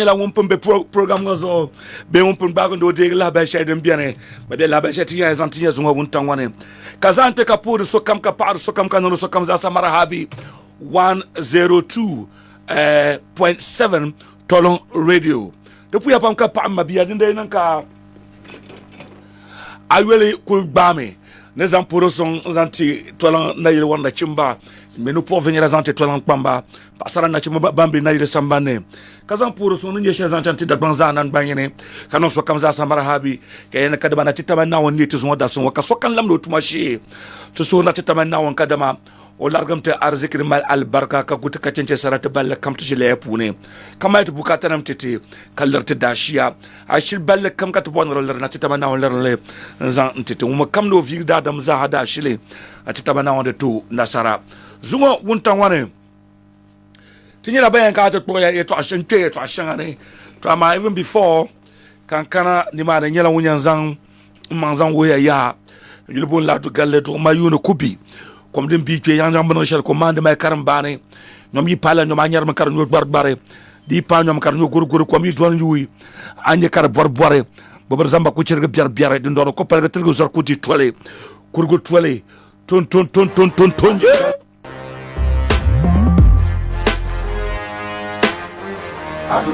la wumpun be program gozo be wumpun bago do de la ba shedem biane ba de la ba sheti ya zantinya zunga wuntan wane kazante kapur so kam ka par so kam kanoro so kam za samara habi 102.7 Tolon Radio depuis ya pam ka pa mabia dinde nan ka ayele kul bame ne zampuro son zanti Tolon na yele wanda chimba mais nous pour venir zanti Tolon pamba pasara na chimba bambi na yele sambane kazan puro son nye shen zanti da banza nan banyene kanon so kam za samara habi kayena kadama na titama na woni tizo da son waka so kan lamdo tumashi to so na titama na won kadama o largamte arzikir mal albarka ka guta ka cence sarata balle kam to jile pune kama to bukata nam tete kallarte dashiya ashir balle kam ka to bon roller na titama na roller le zan tete mo kam no vigda dam za hada shile atitama na wonde to nasara zungo wuntan wane tinyira bayan ka to ya to ashente to ashangane to ma even before kankana ni ma da nyela wunyan zan manzan woya ya yulbon la to galle to mayuno kubi comme dem bi yang jambano shel commande may karam bane ñom yi pala ñom anyar ma kar ñu bare di pa ñom kar ñu gor comme yi don yuy anye kar bor bobar zamba ko cirga biar di ndoro ko palga tergo zor ko di tole kurgo tole ton je adu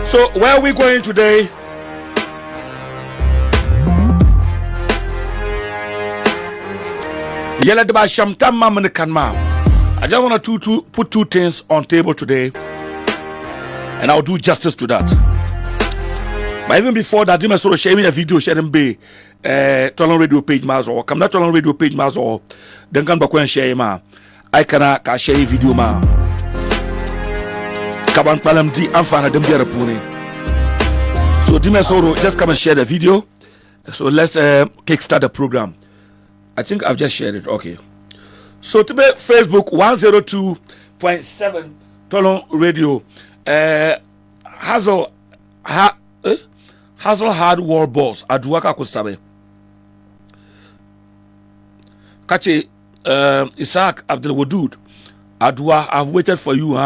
So where are we going today? Yella de ba shamtam mamne kanma. I just want to put two things on table today, and I'll do justice to that. But even before that, you must sort of share me a video, share them be Tolon Radio page mas or come not Tolon Radio page mas or then come back and share ma. I can share a video ma. Kaban palam di amfana dem biara puni. So Dimesoro, just come and share the video. So let's kickstart the program. I think I've just shared it. Okay. So today Facebook 102.7 Tolon Radio. Hazel hard war boss Aduaka Kusabe. Kache Isaac Abdul Wadud. Adwa, I've waited for you.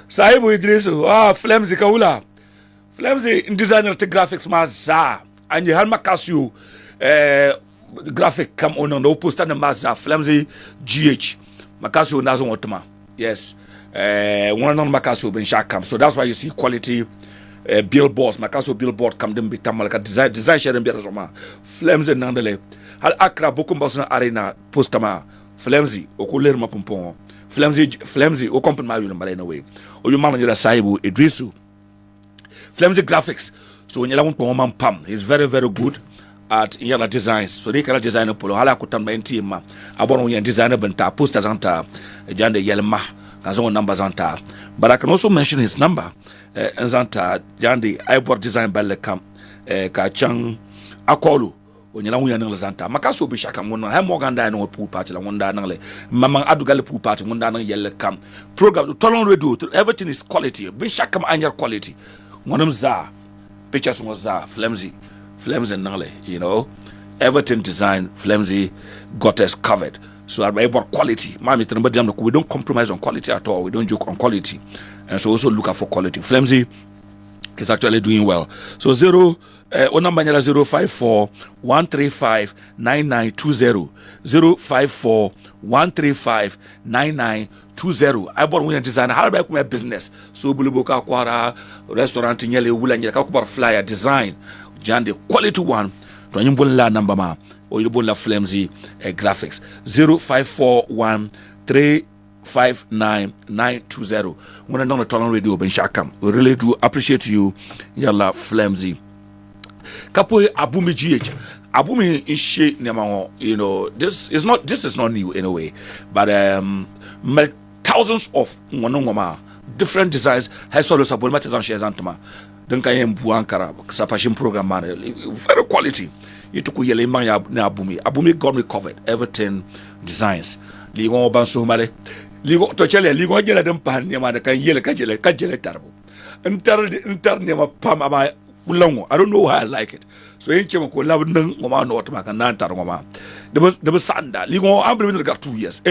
Sahibu Idrisu, Flemzi Kaula. Flemzi in designer to graphics maza. And you had Makasio graphic come on the poster and maza. Flemzi GH. Makasio Nazo Otama. Yes. One on Makasio Ben Shakam. So that's why you see quality billboards. Makasio billboard come them be tamalaka design share them be Roma. Flemzi Nandele. Hal Akra Bokumbasna Arena postama. Flemzi okuler mapumpon. Flemzi o company ma yulu mbale way. O you man yula Saibu Idrisu. Flemzi graphics. So when you want to pam, he's very good at yala designs. So they can design a polo hala kutan ba team ma. Abon when designer benta posters anta jande yelma kazo numbers anta. But I can also mention his number. Zanta jande iBoard design balle kam ka chang akolu. Onyala wunya nang zanta makaso bi shaka mon ha mo ganda no pool party la wonda nang le mama adugal pool party wonda nang yelle kam program Tolon Radio everything is quality bi shaka ma anyar quality wonam za pictures mo za flimsy nang le you know everything design flimsy got us covered so about quality mami tamba jam we don't compromise on quality at all, we don't joke on quality, and so also look out for quality. Flimsy is actually doing well. So number 054 135 9920 054 135 9920. I bought one design how about my business so buluboka kwara restaurant nyele wula nyele ka kubar flyer design jande quality one to nyimbola number ma o yibola Flimsy graphics 0541359920. When I don't Tolon Radio ben shakam, we really do appreciate you yalla Flimsy. Kapo Abumi GH. Abumi ishe nemaho, you know, this is not new in a way, but thousands of different designs has always a bonus and shares antama. Don't kayem buankara sapashim program man very quality. You took yele manya na Abumi. Abumi got me covered everything designs. Li won ban so male ligo to chele ligo jele dem pan ne ma da kan yele ka jele tarbo intar ne ma pam ama ulongo. I don't know why I like it. So in chemo ko lab nang ngoma no ma kan nan tar ngoma de sanda ligo ambre with got 2 years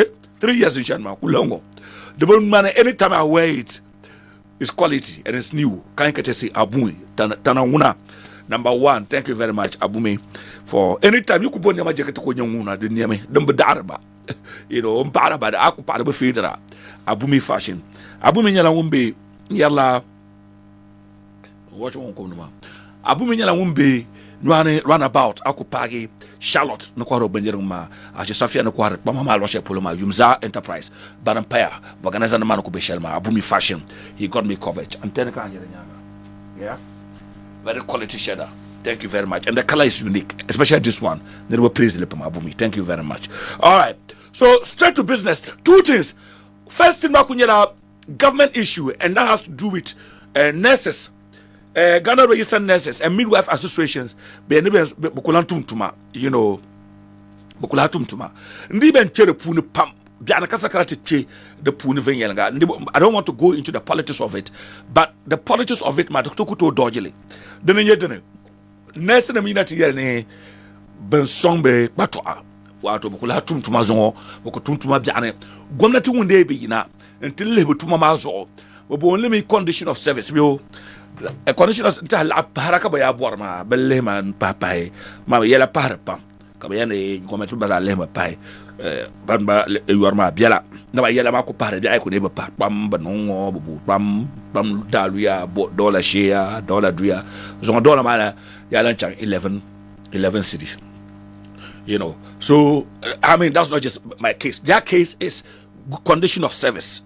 3 years in Shanma ulongo the man anytime I wear it's quality and it's new. Can you say Abumi Tananguna? Number 1, thank you very much, Abumi, for anytime you could put your jacket to Konyanguna, the near me, number Darba, you know, Paraba, the Akupaba Federa, Abumi fashion. Abumi Yala Wumbe, Yala, what you won't come to Abumi Yala Wumbe, run about, Akupagi, Charlotte, Nokoro Benjeruma, Safia Nokwar, Mama Rosha Puloma, Yumza Enterprise, Barampire, Organizer Manoko Beshelma, Abumi fashion. He got me coverage. I'm telling you, yeah. Very quality shader. Thank you very much. And the color is unique, especially this one. They were praised the Abumi. Thank you very much. All right. So straight to business. 2 things. First thing, government issue, and that has to do with nurses, Ghana registered nurses and midwife associations. You know, pam. I don't want to go into the politics of it, but the politics of it might talk to dodgily. Then you next in a minute here, Ben Songbe, Patoa, what Bukulatum to Mazon, Bokutum to Mabjane, Gomnati one day be na until labor to Mamazo, but only me condition of service. A condition of Parakabaya Borma, Beleman, Papai, Mama Yella Parapam, Kabayane, Gometu Bazalema Pai. Bamba you are my biela. No, I yellow pare. I could never pat bam, but no bam dalia, dollar share, dollar dria. So $1 man, yalan 11 cities. You know, so I mean, that's not just my case. Their case is condition of service,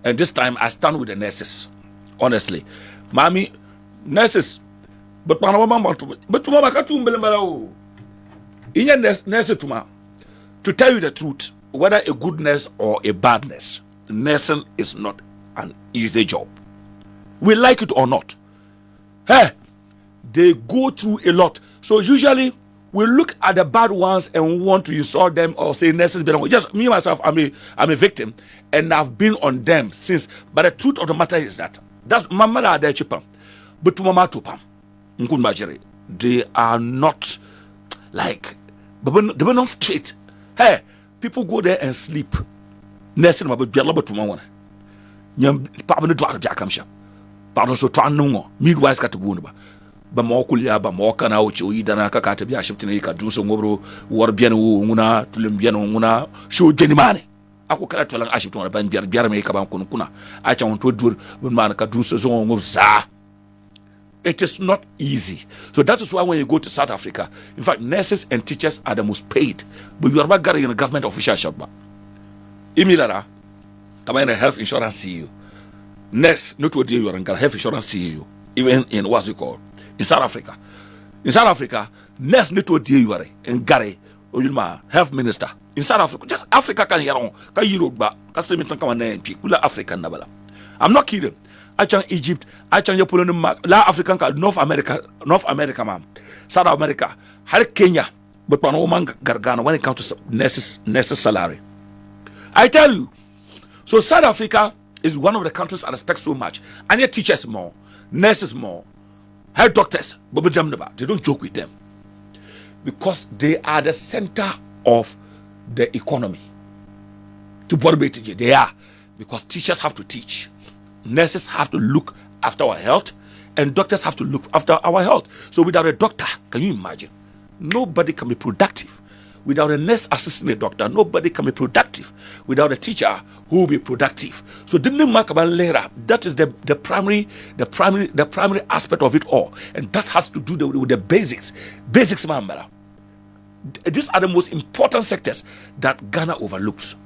and this time I stand with the nurses. Honestly, mommy, nurses, but Mama, but tomorrow I can't do in nurse tomorrow. To tell you the truth, whether a good nurse or a bad nurse, nursing is not an easy job. We like it or not. Hey, they go through a lot. So usually we look at the bad ones and want to insult them or say nurses better. Just me myself, I'm a victim, and I've been on them since. But the truth of the matter is that's my mother are there cheaper, but to mama tupam, they are not like, they're not straight. Hey, people go there and sleep. Nursing about Jalaba to Mawana. Yam Pablo Dwar Jakamsha. Pablo so Tranungo, midwives got to Bunaba. Bamokulia, Bamoka, Naucho, Idana, Katabia, Shiptinica, Duso Mobro, Warbiano, Muna, Tulimbiano, Muna, show Jenny Mani. I could cut to Ashton, a band, Jeremy Kabam Kunukuna. I want to do when Manaka Duso Za. It is not easy. So that is why when you go to South Africa, in fact, nurses and teachers are the most paid. But you are not getting a government official shop. Imilara, come in a health insurance CEO. Nurse, not what you are in health insurance CEO. Even in what's it called? In South Africa. In South Africa, nurse, not what you are in Gary, or health minister. In South Africa, just Africa can hear on, can Europe, can say me to come and Kula African Nabala. I'm not kidding. I change Egypt, I change La African, North America, man, South America, Har Kenya, but one woman Gargano when it comes to nurses salary. I tell you, so South Africa is one of the countries I respect so much. And yet teachers more, nurses more, health doctors, but they don't joke with them because they are the center of the economy. To Borbeti, they are because teachers have to teach. Nurses have to look after our health, and doctors have to look after our health. So without a doctor, can you imagine? Nobody can be productive. Without a nurse assisting a doctor, nobody can be productive. Without a teacher, who will be productive? So didn't mark about later. That is the primary aspect of it all, and that has to do with the basics. Basics, man. These are the most important sectors that Ghana overlooks.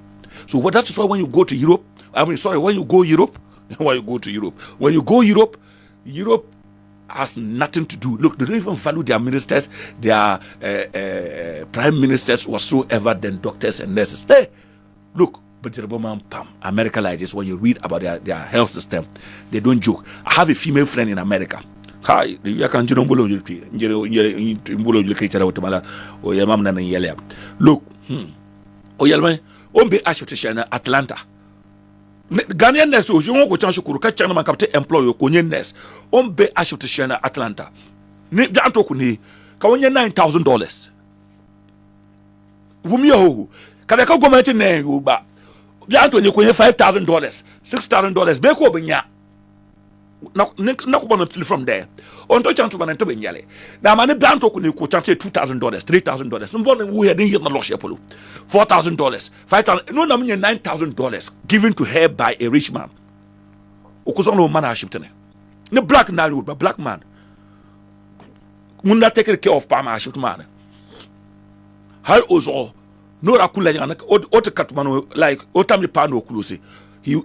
So that's why when you go to Europe, when you go Europe, Europe has nothing to do. Look, they don't even value their ministers, their prime ministers whatsoever than doctors and nurses. Hey, look, but America like this, when you read about their health system, they don't joke. I have a female friend in America. Hi, you can do look, Atlanta. Ghanaian nurse o you go chance ko ka chana man kapte employer ko nyen nurse on be aship to share na Atlanta ni janto ko ni ka wonye $9,000 wumi ho ka ka go mati na yo ba janto ni ko nye $5,000 $6,000 be ko benya na ko bono from there on to chanto man to benyale na man janto ko ni ko chance $2,000 $3,000 no bono wo he din yet na loss polo $4,000 $5,000 no na menye $9,000 given to her by a rich man okuzo no man aship tene ne black na but black man mun na take care of palm aship man how ozo no rakula yana o te katmano like o tamli pano okulo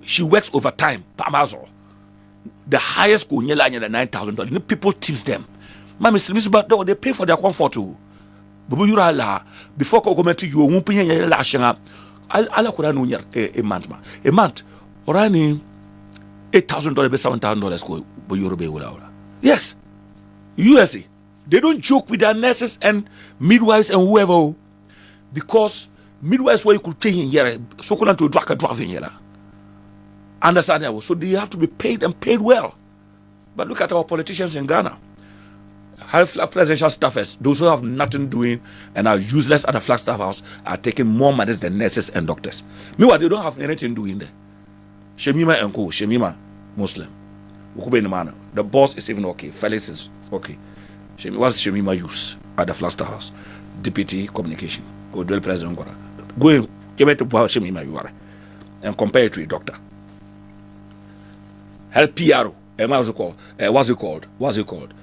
she works overtime pamazo the highest go nyela nya $9,000 people tips them mama Mr. but they pay for their comfort too bubu yura la before ko government you won pinya nya la shenga ala ko ranu nya a month orani $8,000 $7,000 ko bo Yoruba wala yes USA they don't joke with their nurses and midwives and whoever because midwives where you could take in here so ko to drive in here understand so they have to be paid and paid well but look at our politicians in Ghana high flag presidential staffers those who have nothing doing and are useless at the flag staff house are taking more money than nurses and doctors meanwhile they don't have anything doing there Shemima and Co Shemima Muslim the boss is even okay Felix is okay what's Shemima use at the flag staff house deputy communication go dual president go give it to Shemima you are and compare it to a doctor help PRO what's it called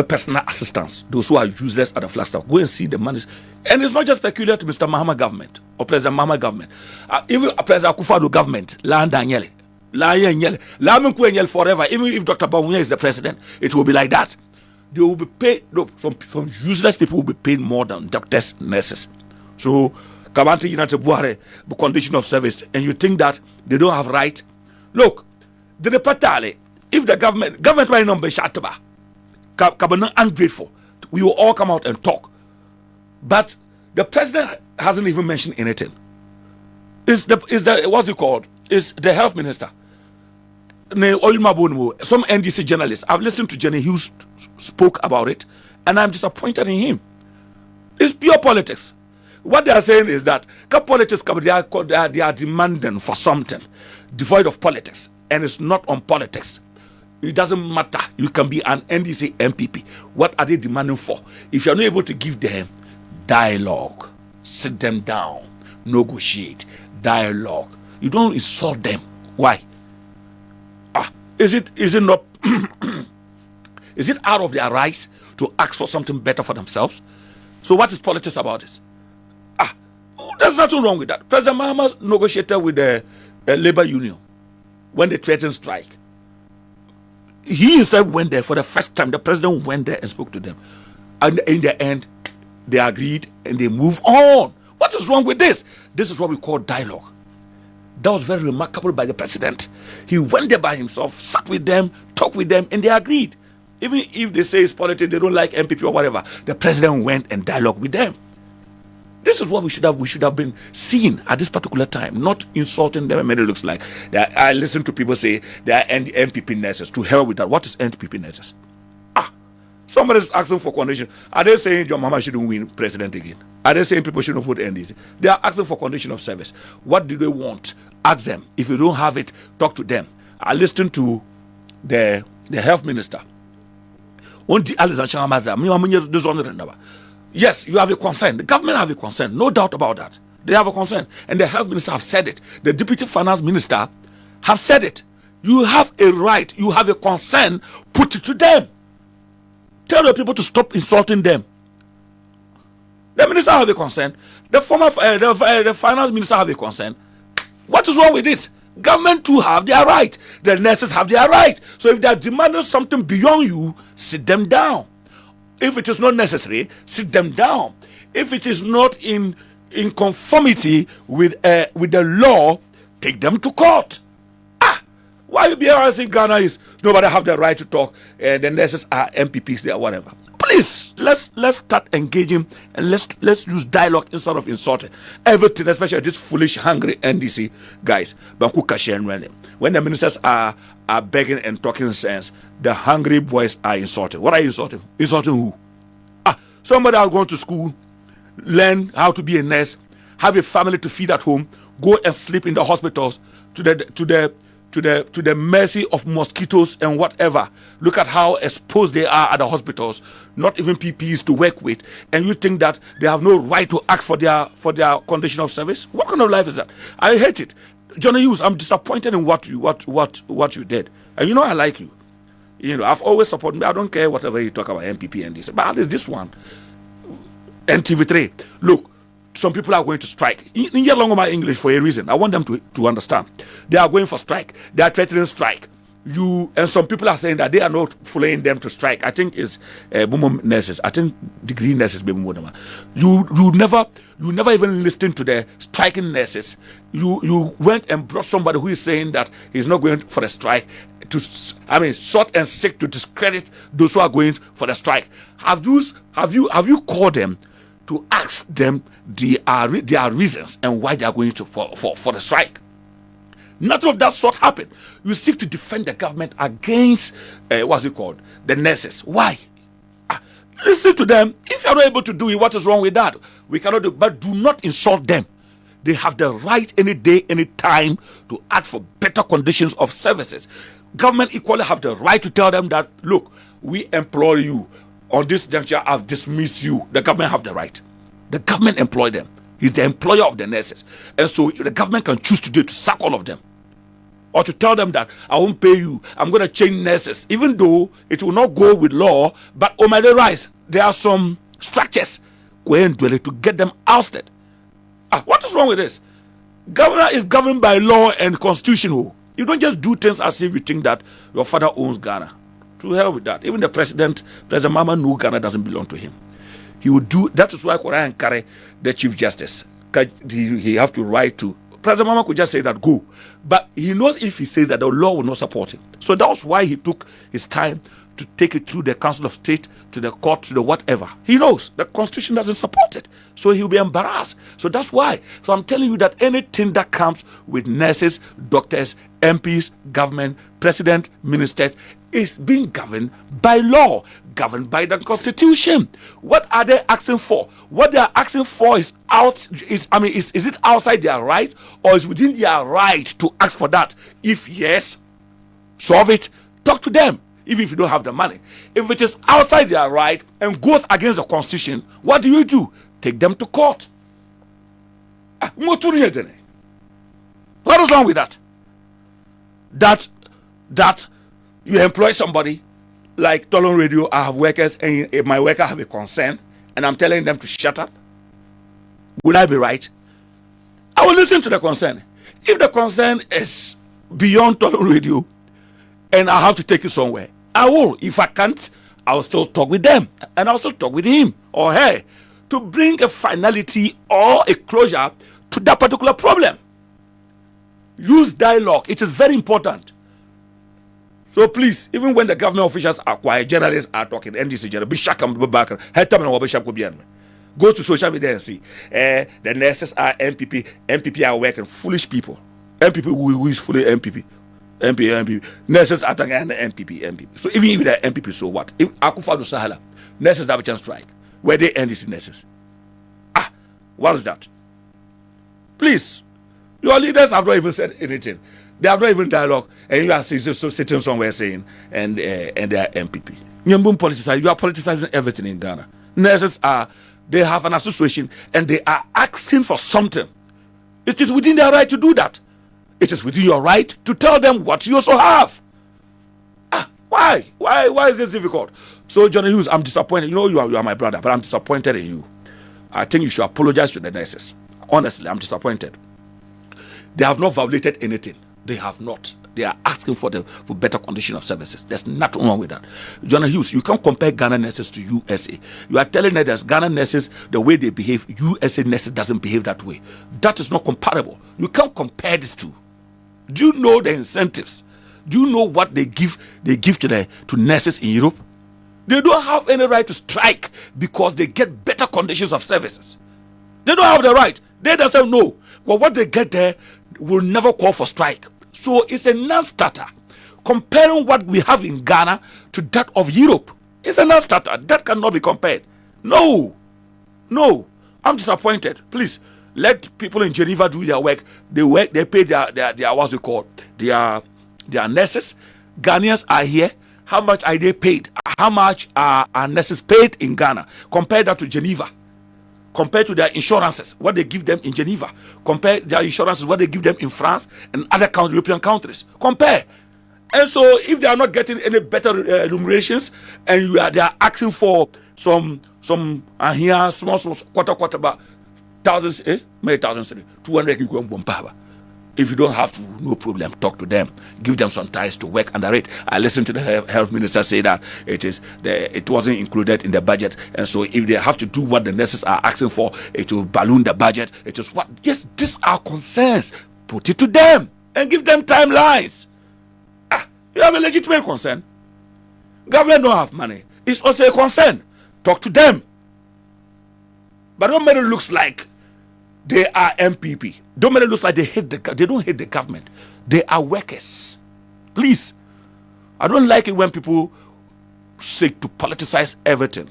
personal assistants, those who are useless at the flag staff. Go and see the money. And it's not just peculiar to Mr. Mahama government or President Mahama government. Even President Akufo-Addo government, La Daniele, forever. Even if Dr. Bawumia is the president, it will be like that. They will be paid. No, from useless people will be paid more than doctors, nurses. So, Kabanti United Buhari, the condition of service, and you think that they don't have right? Look, the Patale, if the government might not be shataba. Kabana ungrateful. We will all come out and talk. But the president hasn't even mentioned anything. Is the what's it called? Is the health minister. Some NDC journalists. I've listened to Jenny Hughes spoke about it, and I'm disappointed in him. It's pure politics. What they are saying is that politics they are demanding for something devoid of politics, and it's not on politics. It doesn't matter. You can be an NDC MPP. What are they demanding for? If you're not able to give them dialogue, sit them down, negotiate, dialogue. You don't insult them. Why? Is it not is it out of their rights to ask for something better for themselves? So what is politics about this? There's nothing wrong with that. President Mahama negotiated with the labor union when they threatened strike. He himself went there for the first time. The president went there and spoke to them. And in the end, they agreed and they moved on. What is wrong with this? This is what we call dialogue. That was very remarkable by the president. He went there by himself, sat with them, talked with them, and they agreed. Even if they say it's politics, they don't like MPP or whatever, the president went and dialogued with them. This is what we should have been seeing at this particular time, not insulting them. And it looks like I listen to people say they are NPP nurses. To hell with that. What is NPP nurses? Somebody is asking for condition. Are they saying John Mahama shouldn't win president again? Are they saying people shouldn't vote NDC? They are asking for condition of service. What do they want? Ask them. If you don't have it, talk to them. I listened to the health minister. Yes, you have a concern. The government have a concern. No doubt about that. They have a concern. And the health minister have said it. The deputy finance minister have said it. You have a right. You have a concern. Put it to them. Tell the people to stop insulting them. The minister have a concern. The former the finance minister have a concern. What is wrong with it? Government too have their right. The nurses have their right. So if they are demanding something beyond you, sit them down. If it is not necessary, sit them down. If it is not in conformity with the law, take them to court. Why BRS in Ghana is nobody have the right to talk, and the nurses are MPPs there, whatever. Please, let's start engaging and let's use dialogue instead of insulting. Everything, especially this foolish, hungry NDC guys. When the ministers are begging and talking sense, the hungry boys are insulting. What are you insulting? Insulting who? Somebody who's going to school, learn how to be a nurse, have a family to feed at home, go and sleep in the hospitals to the mercy of mosquitoes and whatever. Look at how exposed they are at the hospitals, not even PPEs to work with, and you think that they have no right to ask for their condition of service? What kind of life is that? I hate it. Johnny Hughes, I'm disappointed in what you did. And you know I like you. You know, I've always supported me. I don't care whatever you talk about MPP and this. But at least this one, NTV3. Look, some people are going to strike. In my English for a reason. I want them to understand. They are going for strike. They are threatening strike. And some people are saying that they are not following them to strike. I think it's nurses. I think degree nurses. You never even listened to the striking nurses. You went and brought somebody who is saying that he's not going for the strike sought and seek to discredit those who are going for the strike. Have you called them to ask them their reasons and why they are going to for the strike? Nothing of that sort happened. You seek to defend the government against the nurses. Why? Listen to them. If you are not able to do it, what is wrong with that? We cannot do, but do not insult them. They have the right any day, any time to ask for better conditions of services. Government equally have the right to tell them that, look, we employ you. On this juncture, I've dismissed you. The government have the right. The government employ them. He's the employer of the nurses. And so the government can choose today to sack all of them. Or to tell them that I won't pay you. I'm going to change nurses. Even though it will not go with law, but oh my rise, there are some structures going to get them ousted. What is wrong with this? Governor is governed by law and constitution. You don't just do things as if you think that your father owns Ghana. To hell with that. Even the President Mama knew Ghana doesn't belong to him. He would do. That is why Koran carry the Chief Justice. He have to write to President Mama could just say that go, but he knows if he says that the law will not support him. So that's why he took his time to take it through the Council of State, to the court, to the whatever. He knows the Constitution doesn't support it, so he'll be embarrassed. So that's why. So I'm telling you that anything that comes with nurses, doctors, MPs, government, president, ministers is being governed by law, governed by the Constitution. What are they asking for? What they are asking for is it outside their right, or is within their right to ask for that? If yes, solve it. Talk to them. Even if you don't have the money. If it is outside their right and goes against the Constitution, what do? Take them to court. What is wrong with that? That you employ somebody like Tolon Radio, I have workers, and if my worker have a concern, and I'm telling them to shut up. Would I be right? I will listen to the concern. If the concern is beyond Tolon Radio, and I have to take it somewhere, I will. If I can't, I will still talk with them, and I'll still talk with him or her to bring a finality or a closure to that particular problem. Use dialogue. It is very important. So please, even when the government officials are quiet, journalists are talking, NDC go to social media and see. The nurses are MPP are working. Foolish people. MPP who is fully MPP. Nurses are talking and MPP. So even if they're MPP, so what? If Akufo-Addo Sahala, nurses have a chance to strike. Where they NDC nurses? What is that? Please, your leaders have not even said anything. They have not even dialogue, and you are sitting somewhere saying, and they are MPP. You are politicizing everything in Ghana. Nurses they have an association, and they are asking for something. It is within their right to do that. It is within your right to tell them what you also have. Why? Why is this difficult? So, Johnny Hughes, I'm disappointed. You know you are my brother, but I'm disappointed in you. I think you should apologize to the nurses. Honestly, I'm disappointed. They have not violated anything. They have not. They are asking for better condition of services. There's nothing wrong with that. Johnny Hughes, you can't compare Ghana nurses to USA. You are telling us that Ghana nurses, the way they behave, USA nurses doesn't behave that way. That is not comparable. You can't compare these two. Do you know the incentives? Do you know what they give to nurses in Europe? They don't have any right to strike because they get better conditions of services. They don't have the right. They themselves know. Well, what they get there will never call for strike. So it's a non-starter. Comparing what we have in Ghana to that of Europe, it's a non-starter. That cannot be compared. No. I'm disappointed. Please, let people in Geneva do their work. They pay their what's it called? Their nurses. Ghanaians are here. How much are they paid? How much are nurses paid in Ghana? Compare that to Geneva. Compare to their insurances, what they give them in Geneva. Compare their insurances, what they give them in France and other European countries. Compare. And so, if they are not getting any better remunerations, and they are asking for some here small quarter, but thousands, maybe thousands, 200 you go on. If you don't have to, no problem. Talk to them. Give them some ties to work under it. I listened to the health minister say that it wasn't included in the budget, and so if they have to do what the nurses are asking for, it will balloon the budget. It is what? Yes, these are concerns. Put it to them and give them timelines. You have a legitimate concern. Government don't have money. It's also a concern. Talk to them. But don't make it look like they are MPP. Don't make it look like they don't hate the government. They are workers. Please. I don't like it when people seek to politicize everything.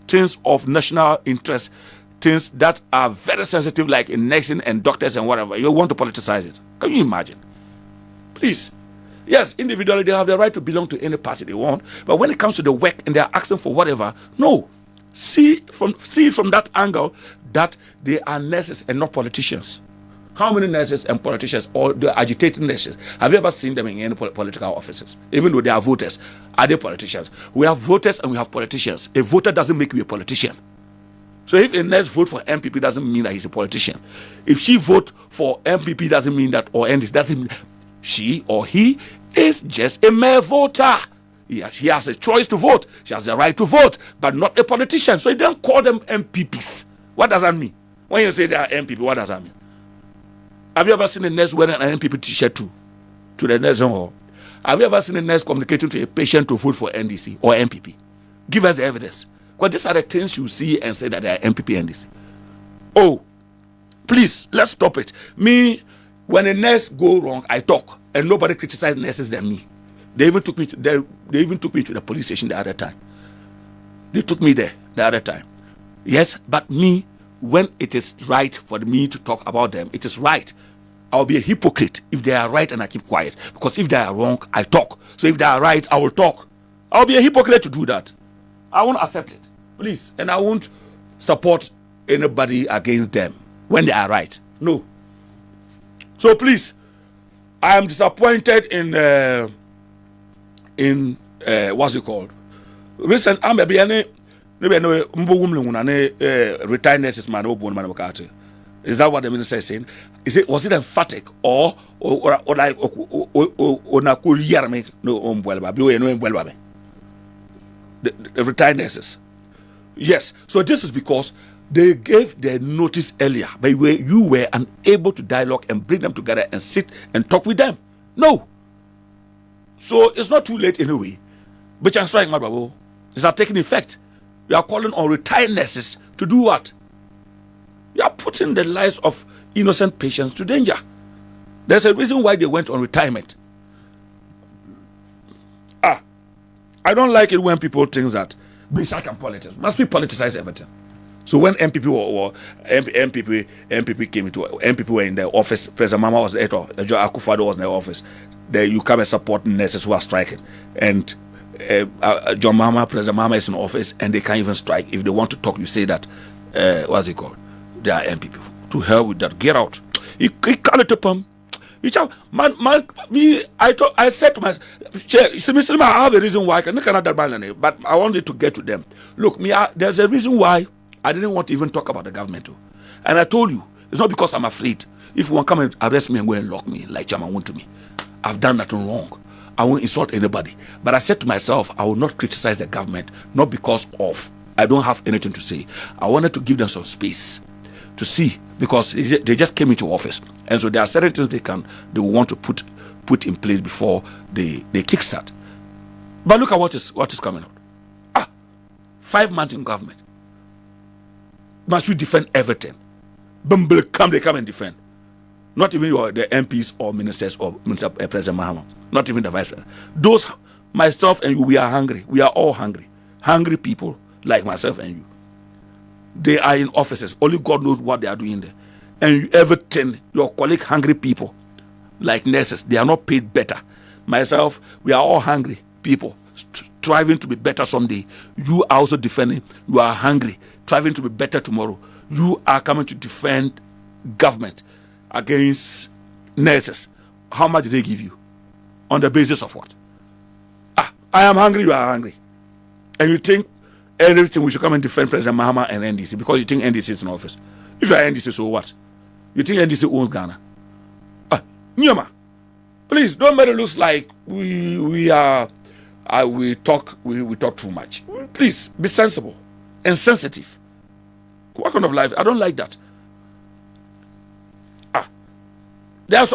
Things of national interest, things that are very sensitive, like in nursing and doctors and whatever. You want to politicize it. Can you imagine? Please. Yes, individually they have the right to belong to any party they want, but when it comes to the work and they are asking for whatever, no. See from that angle that they are nurses and not politicians. How many nurses and politicians, or the agitating nurses, have you ever seen them in any political offices? Even though they are voters, are they politicians? We have voters and we have politicians. A voter doesn't make you a politician. So if a nurse vote for MPP doesn't mean that he's a politician. If she vote for MPP doesn't mean that, or NDC doesn't mean she or he is just a mere voter. She has a choice to vote. She has the right to vote, but not a politician. So you don't call them MPPs. What does that mean? When you say they are MPP, what does that mean? Have you ever seen a nurse wearing an MPP t-shirt to the nursing hall? Have you ever seen a nurse communicating to a patient to vote for NDC or MPP? Give us the evidence. Because these are the things you see and say that they are MPP, NDC. Oh, please, let's stop it. Me, when a nurse go wrong, I talk, and nobody criticizes nurses than me. They even took me to the police station the other time. They took me there the other time. Yes, but me, when it is right for me to talk about them, it is right. I'll be a hypocrite if they are right and I keep quiet. Because if they are wrong, I talk. So if they are right, I will talk. I'll be a hypocrite to do that. I won't accept it. Please. And I won't support anybody against them when they are right. No. So please, I am disappointed in what's it called? Recent, I'm maybe any retired nurses man. Is that what the minister is saying? Was it emphatic or like the retired nurses? Yes. So this is because they gave their notice earlier, but you were unable to dialogue and bring them together and sit and talk with them. No. So it's not too late anyway. But I'm strike, my brother. It's not taking effect. You are calling on retired nurses to do what? You are putting the lives of innocent patients to danger. There's a reason why they went on retirement. I don't like it when people think that Bishak and politics must be politicized everything. So when MPP were in the office, President Mama was there, Joe Akufo-Addo was in the office. There you come and support nurses who are striking, and John Mama, President Mama is in office, and they can't even strike. If they want to talk, you say that what's it called? They are MPP. To hell with that. Get out. He called it upon. I said to myself, I have a reason why I cannot that man, but I wanted to get to them. Look, there's a reason why I didn't want to even talk about the government too. And I told you, it's not because I'm afraid. If you want to come and arrest me and go and lock me like Chairman want to me, I've done nothing wrong. I won't insult anybody. But I said to myself, I will not criticize the government, not because of I don't have anything to say. I wanted to give them some space to see, because they just came into office, and so there are certain things they want to put in place before they kickstart. But look at what is coming out. 5 months in government. Must you defend everything? Bumble come, they come and defend. Not even the MPs or ministers or President Mahama. Not even the vice president. Those, myself and you, we are hungry. We are all hungry. Hungry people like myself and you. They are in offices. Only God knows what they are doing there. And everything, your colleague, hungry people, like nurses, they are not paid better. Myself, we are all hungry people, striving to be better someday. You are also defending. You are hungry, striving to be better tomorrow. You are coming to defend government against nurses. How much do they give you? On the basis of what? I am hungry, you are hungry. And you think everything we should come and defend President Mahama and NDC because you think NDC is in office. If you are NDC, so what? You think NDC owns Ghana? Nyoma, please don't make it look like we talk too much. Please be sensible and sensitive. What kind of life? I don't like that.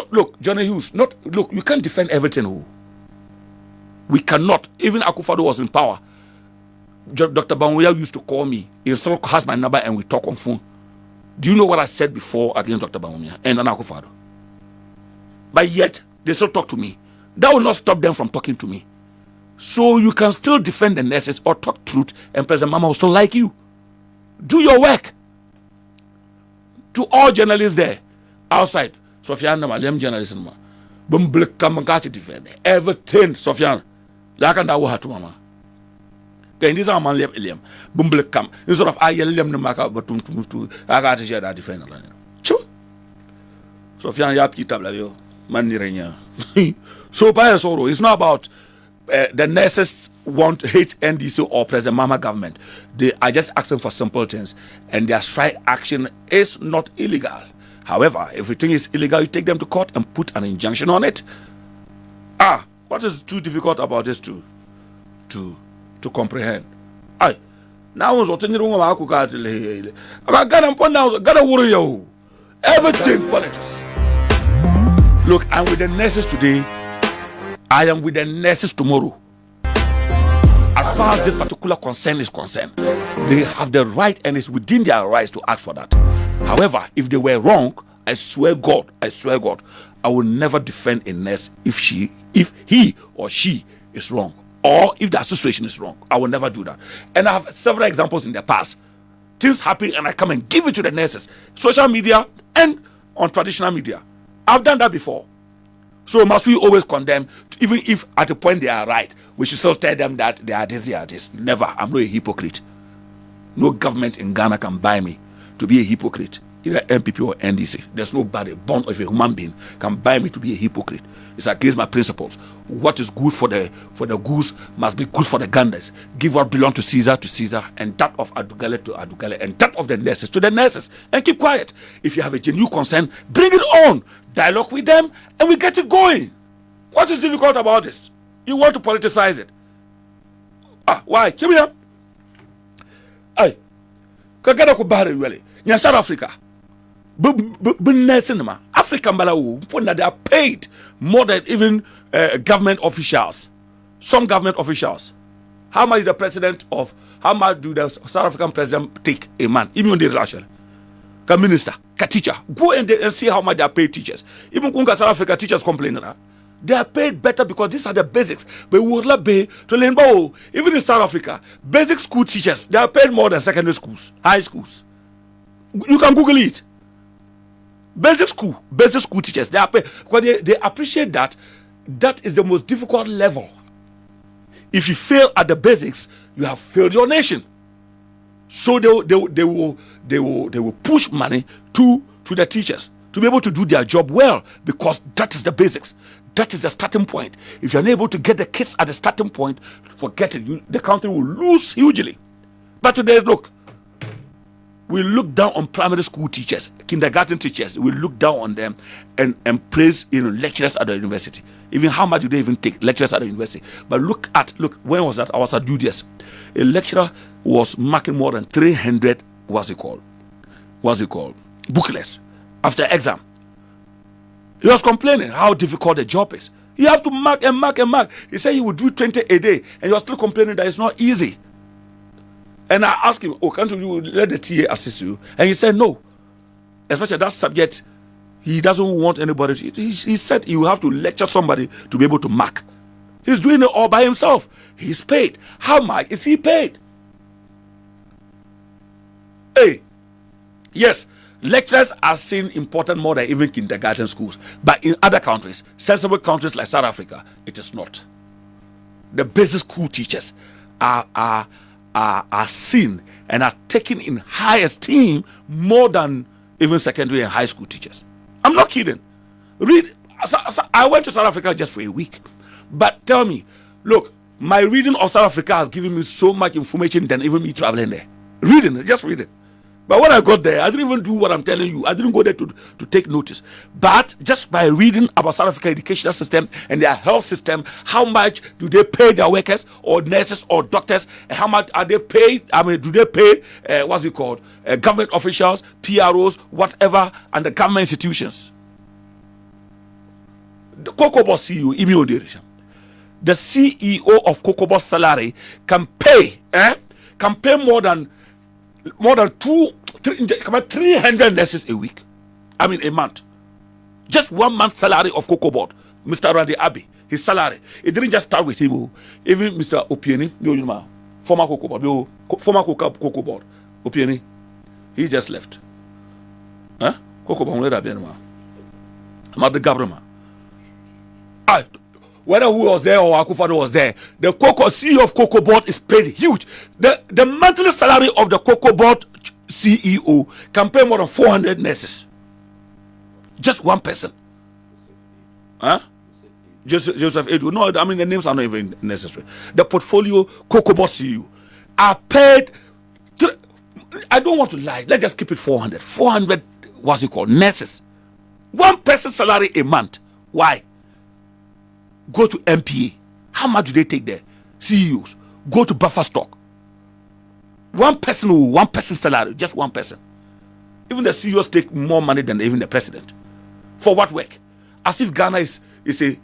Look, Johnny Hughes, you can't defend everything. We cannot. Even Akufo-Addo was in power. Dr. Bawumia used to call me. He still has my number and we talk on phone. Do you know what I said before against Dr. Bawumia and Akufo-Addo? But yet, they still talk to me. That will not stop them from talking to me. So you can still defend the nurses or talk truth and President Mahama will still like you. Do your work. To all journalists there, outside, Sofiane, Malem journalists, Bumble come and defend everything, Sofiane. Like and I will have to Mama. Then these are my Liam. Bumble come. Instead of I yell them to make out, but to I got to share that defender. Sure. Sofiane, you have to tell you, man, so by a sorrow, it's not about the nurses hate NDC or President Mahama government. They are just asking for simple things, and their strike action is not illegal. However, if you think it's illegal, you take them to court and put an injunction on it. What is too difficult about this to comprehend? Now was everything politics. Look, I'm with the nurses today. I am with the nurses tomorrow. As far as this particular concern is concerned, they have the right and it's within their rights to ask for that. However, if they were wrong, I swear God, I will never defend a nurse if he or she is wrong, or if the association is wrong. I will never do that. And I have several examples in the past. Things happen and I come and give it to the nurses, social media and on traditional media. I've done that before. So must we always condemn, even if at the point they are right, we should still tell them that they are this. Never. I'm not a hypocrite. No government in Ghana can buy me to be a hypocrite. Either MPP or NDC. There's nobody born of a human being can buy me to be a hypocrite. It's against my principles. What is good for the goose must be good for the ganders. Give what belongs to Caesar, and that of Adugale to Adugale, and that of the nurses to the nurses. And keep quiet. If you have a genuine concern, bring it on. Dialogue with them, and we get it going. What is difficult about this? You want to politicize it? Why? Come here. Kagada ko bahare really. In South Africa, African they are paid more than even government officials. Some government officials. How much is the president of? How much do the South African president take a man? Even on the relation. Ka minister, ka teacher. Go and see how much they are paid teachers. Even when South Africa teachers complain, they are paid better because these are the basics. But we would not pay to Limbo. Even in South Africa, basic school teachers, they are paid more than secondary schools, high schools. You can Google it. Basic school teachers, they are paid because they appreciate that. That is the most difficult level. If you fail at the basics, you have failed your nation. So they will push money to the teachers to be able to do their job well, because that is the basics. That is the starting point. If you're unable to get the kids at the starting point, forget it. The country will lose hugely. But today, look, we look down on primary school teachers, kindergarten teachers. We look down on them and praise lecturers at the university. Even how much do they even take lecturers at the university? But look, when was that? I was at UDS. A lecturer was marking more than 300, what's it called? Booklets after exam. He was complaining how difficult the job is. You have to mark and mark and mark. He said he would do 20 a day, and you are still complaining that it's not easy. And I asked him, oh, can't you let the TA assist you? And he said, no. Especially that subject, he doesn't want anybody. He said you have to lecture somebody to be able to mark. He's doing it all by himself. He's paid. How much is he paid? Hey, yes, lecturers are seen important more than even kindergarten schools. But in other countries, sensible countries like South Africa, it is not. The basic school teachers are seen and are taken in high esteem more than even secondary and high school teachers. I'm not kidding. Read. I went to South Africa just for a week. But tell me, look, my reading of South Africa has given me so much information than even me traveling there. Reading, just reading. But when I got there, I didn't even do what I'm telling you. I didn't go there to take notice. But just by reading about South Africa educational system and their health system, how much do they pay their workers or nurses or doctors? And how much are they paid? I mean, do they pay, what's it called? Government officials, PROs, whatever, and the government institutions. The Kokobos CEO, immediately. The CEO of Kokobos salary can pay more than 300 nurses a week. I mean a month. Just 1 month's salary of Cocoa Board, Mr. Randy Abbey, his salary. It didn't just start with him. Even Mr. Opieni, former Cocoa Board, Cocoa Board, Opieni, he just left. Cocoa Board, I'm at the government. Whether who was there or Akufado was there, the CEO of Cocoa Board is paid huge. The monthly salary of the Cocoa Board CEO can pay more than 400 nurses. Just one person. Joseph Edu. No, I mean the names are not even necessary. The portfolio Cocoa Board CEO are paid. I don't want to lie. Let's just keep it 400. 400, what's it called? Nurses. One person's salary a month. Why? Go to MPA. How much do they take there? CEOs. Go to buffer stock. One person's salary, just one person. Even the CEOs take more money than even the president. For what work? As if Ghana is a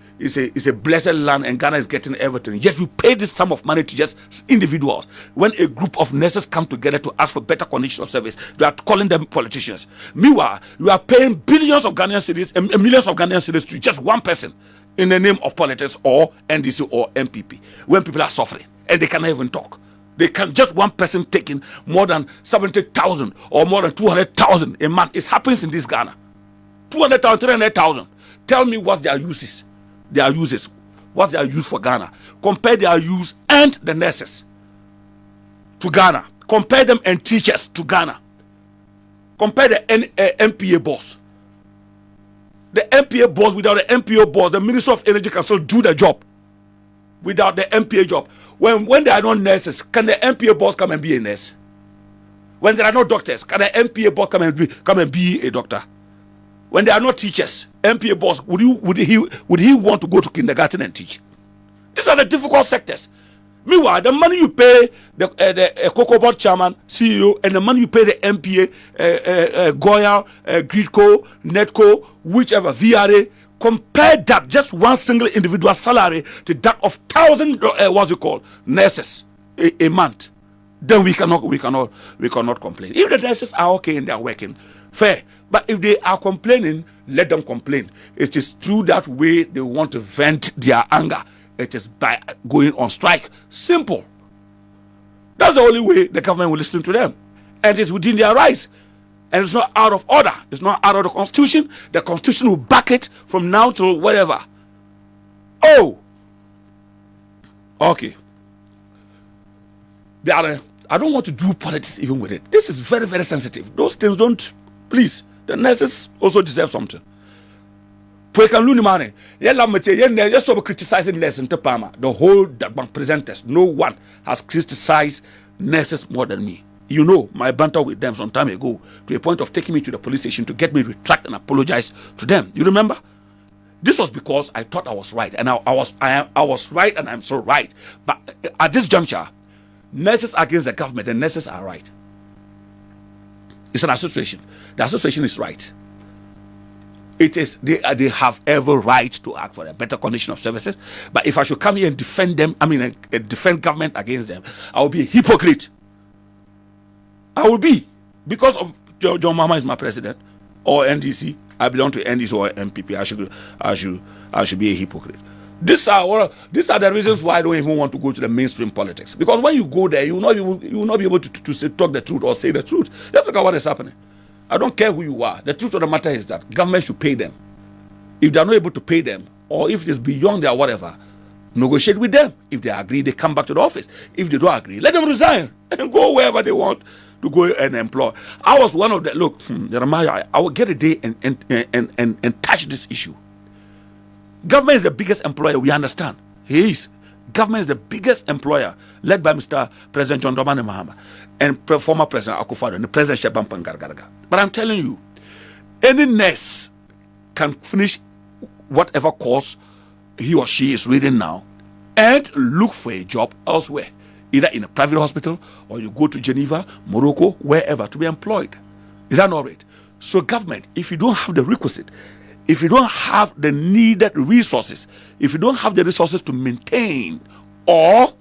blessed land and Ghana is getting everything. Yet we pay this sum of money to just individuals. When a group of nurses come together to ask for better conditions of service, they are calling them politicians. Meanwhile, you are paying billions of Ghanaian cedis and millions of Ghanaian cedis to just one person in the name of politics or NDC or MPP when people are suffering and they cannot even talk. They can just one person taking more than 70,000 or more than 200,000 a month. It happens in this Ghana. 200,000, 300,000. Tell me what their uses. Their uses. What's their use for Ghana? Compare their use and the nurses to Ghana. Compare them and teachers to Ghana. Compare the MPA boss. The MPA boss, without the MPO boss, the Minister of Energy can still do the job. Without the MPA job. When there are no nurses, can the MPA boss come and be a nurse? When there are no doctors, can the MPA boss come and be a doctor? When there are no teachers, MPA boss, would he want to go to kindergarten and teach? These are the difficult sectors. Meanwhile, the money you pay the Cocoa Board chairman, CEO, and the money you pay the MPA, Goya, Gridco, Netco, whichever, VRA, compare that, just one single individual salary, to that of 1,000, nurses a month. Then we cannot complain. If the nurses are okay and they are working, fair. But if they are complaining, let them complain. It is through that way they want to vent their anger. It is by going on strike. Simple. That's the only way the government will listen to them. And it's within their rights. And it's not out of order. It's not out of the Constitution. The Constitution will back it from now till whatever. Oh. Okay. I don't want to do politics even with it. This is very, very sensitive. Those things don't. Please. The nurses also deserve something. Just over criticizing nurses in Tepama. The whole Dagban presenters, no one has criticized nurses more than me. You know, my banter with them some time ago, to a point of taking me to the police station to get me retract and apologize to them. You remember? This was because I thought I was right, and I was right, and I'm so right. But at this juncture, nurses are against the government, and nurses are right. It's an association. The association is right. It is they have every right to act for a better condition of services. But if I should come here and defend them, defend government against them, I will be a hypocrite. I will be, because of John Mahama is my president, or NDC. I belong to NDC or MPP. I should be a hypocrite. These are the reasons why I don't even want to go to the mainstream politics. Because when you go there, you will not be able to say, talk the truth or say the truth. Let's look at what is happening. I don't care who you are. The truth of the matter is that government should pay them. If they are not able to pay them, or if it is beyond their whatever, negotiate with them. If they agree, they come back to the office. If they don't agree, let them resign and go wherever they want to go and employ. I was one of the, look, Jeremiah, I will get a day and touch this issue. Government is the biggest employer, we understand. He is. Government is the biggest employer, led by Mr. President John Dramani Mahama and former President Akufo-Addo and the President Sheban Pangargaraga. But I'm telling you, any nurse can finish whatever course he or she is reading now and look for a job elsewhere, either in a private hospital or you go to Geneva, Morocco, wherever to be employed. Is that not right? So government, if you don't have the requisite, if you don't have the needed resources, if you don't have the resources to maintain or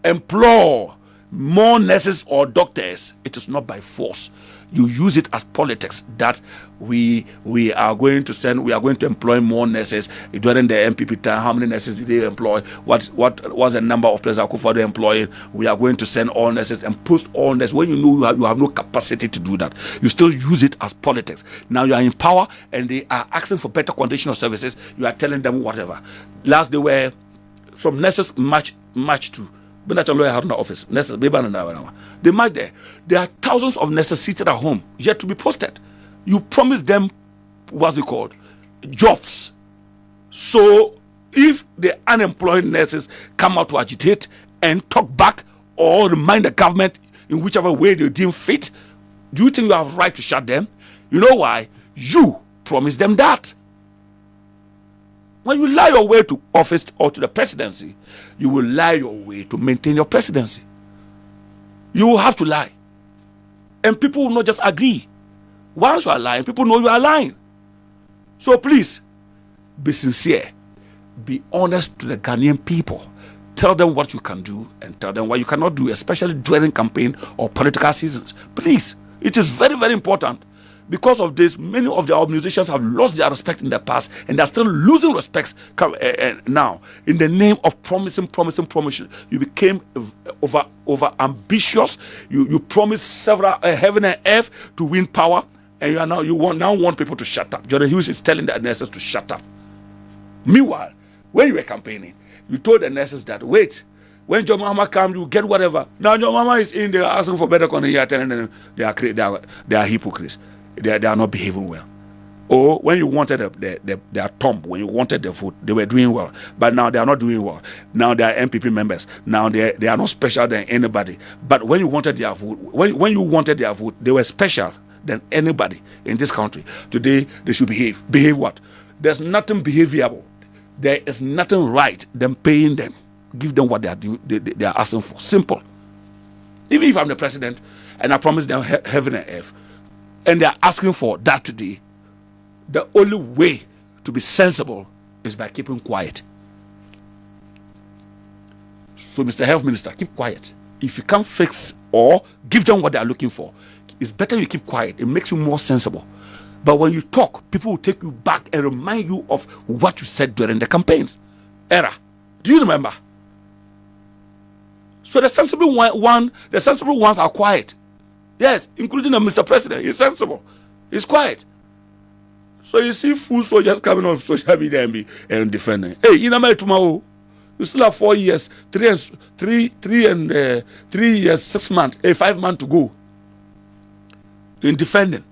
employ more nurses or doctors, it is not by force. You use it as politics that we are going to employ more nurses. During the MPP time, how many nurses did they employ? What was the number of President Akufo-Addo employing? We are going to send all nurses and post all nurses. When you know you have no capacity to do that, you still use it as politics. Now you are in power and they are asking for better condition of services. You are telling them whatever. Last, they were some nurses match to. But that's a lawyer in the office. They might there. There are thousands of nurses seated at home yet to be posted. You promise them what's it called? Jobs. So if the unemployed nurses come out to agitate and talk back or remind the government in whichever way they deem fit, do you think you have right to shut them? You know why? You promised them that. When you lie your way to office or to the presidency, you will lie your way to maintain your presidency. You will have to lie. And people will not just agree. Once you are lying, people know you are lying. So please, be sincere. Be honest to the Ghanaian people. Tell them what you can do and tell them what you cannot do, especially during campaign or political seasons. Please, it is very, very important. Because of this, many of the organizations have lost their respect in the past and they're still losing respect now. In the name of promising. You became over ambitious. You promised several heaven and earth to win power, and you want people to shut up. Jordan Hughes is telling the nurses to shut up. Meanwhile, when you were campaigning, you told the nurses that wait, when John Mahama comes, you get whatever. Now John Mahama is in there asking for better conditions. You are telling them they are hypocrites. They are not behaving well. Or when you wanted their tomb, when you wanted their vote, they were doing well. But now they are not doing well. Now they are MPP members. Now they are not special than anybody. But when you wanted their vote, when you wanted their vote, they were special than anybody in this country. Today they should behave. Behave what? There's nothing behaviorable. There is nothing right than paying them. Give them what they are asking for. Simple. Even if I'm the president and I promise them heaven and earth, and they are asking for that today, the only way to be sensible is by keeping quiet. So, Mr. Health Minister, keep quiet. If you can't fix or give them what they are looking for, it's better you keep quiet. It makes you more sensible. But when you talk, people will take you back and remind you of what you said during the campaigns. Era. Do you remember? So the sensible ones are quiet. Yes, including the Mr. President. He's sensible. He's quiet. So you see full soldiers coming on social media and defending. Hey, you know tomorrow, you still have 4 years, 3 years, 6 months, 5 months to go in defending.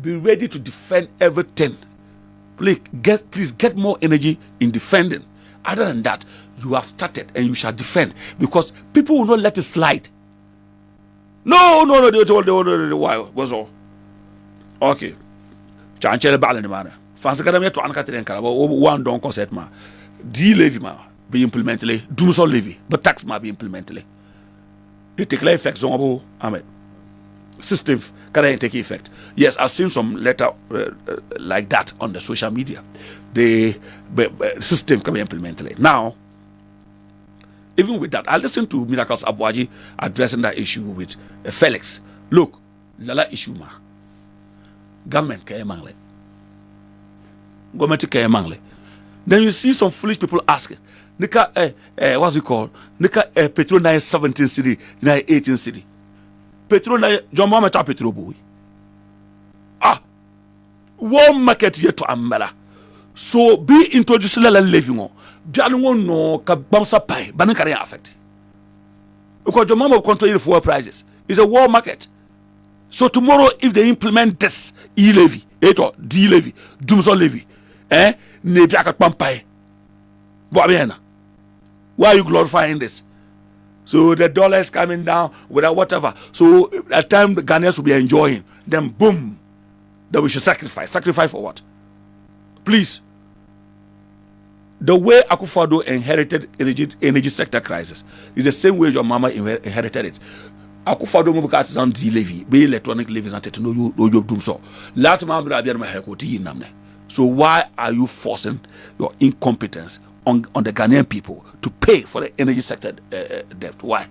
Be ready to defend everything. Please get more energy in defending. Other than that, you have started and you shall defend, because people will not let it slide. No, they told why was all. Okay. Chanchele bala ni mana. Fancy kada me to anka tren kala one don concept ma. Di levy ma be implemented. Dumso levy, but tax ma be implemented. It take effect on Ahmed. System can take effect. Yes, I've seen some letter like that on the social media. The system can be implemented. Now, even with that, I listened to Miracles Abuaji addressing that issue with Felix. Look, lala issue ma. Government kaya mangle. Government kaya mangle. Then you see some foolish people asking, Nika what's it called? Nika petrol na 17 city, na 18 city. Petrol na John Mama ta petrol boy. One market yet to amela. So be introduced lala living on. Bianu no ka bounce pie, but can affect. Because John Mama will control the fuel prices. It's a war market. So tomorrow, if they implement this e-levy, D-levy, Dumso levy, why are you glorifying this? So the dollar is coming down without whatever. So at time the Ghanaians will be enjoying. Then boom, that we should sacrifice. Sacrifice for what? Please. The way Akufo-Addo inherited energy sector crisis is the same way your mama inherited it. Akufo-Addo mobile artisan D-levy, be electronic levies and no you doom so. Last month so why are you forcing your incompetence on the Ghanaian people to pay for the energy sector debt? Why?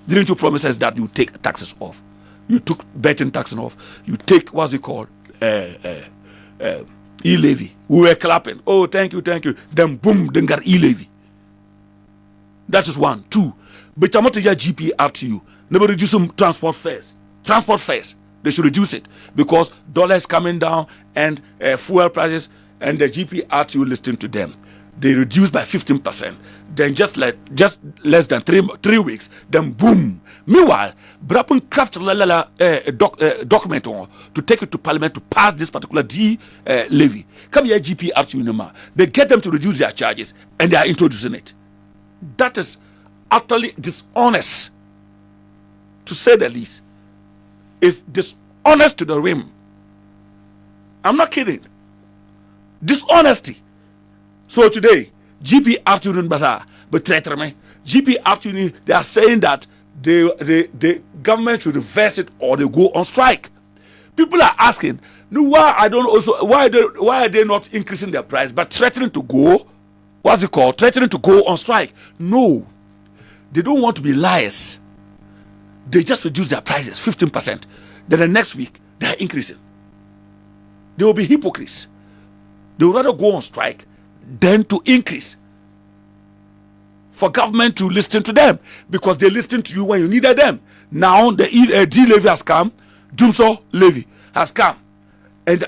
Didn't you promise us that you take taxes off? You took betting taxes off. You take what's it called? E-levy. We were clapping. Oh, thank you. Then boom, then got e-levy. That is one. Two. But I'm not your GPR to you. Never reduce some transport fares. Transport fares. They should reduce it because dollar is coming down and fuel prices and the GPRTU listening to them. They reduce by 15%. Then just less than three weeks, then boom. Meanwhile, Brapun craft document to take it to Parliament to pass this particular levy. Come here, GPRTU. They get them to reduce their charges and they are introducing it. That is utterly dishonest, to say the least. It's dishonest to the rim. I'm not kidding. Dishonesty. So today, GPRTU Bazaar, but GPRTU, they are saying that the government should reverse it or they go on strike. People are asking, no, why are they not increasing their price but threatening to go? What's it called? Threatening to go on strike. No, they don't want to be liars. They just reduce their prices 15%. Then the next week they are increasing. They will be hypocrites. They would rather go on strike than to increase. For government to listen to them because they listened to you when you needed them. Now the D levy has come, Dumso levy has come, and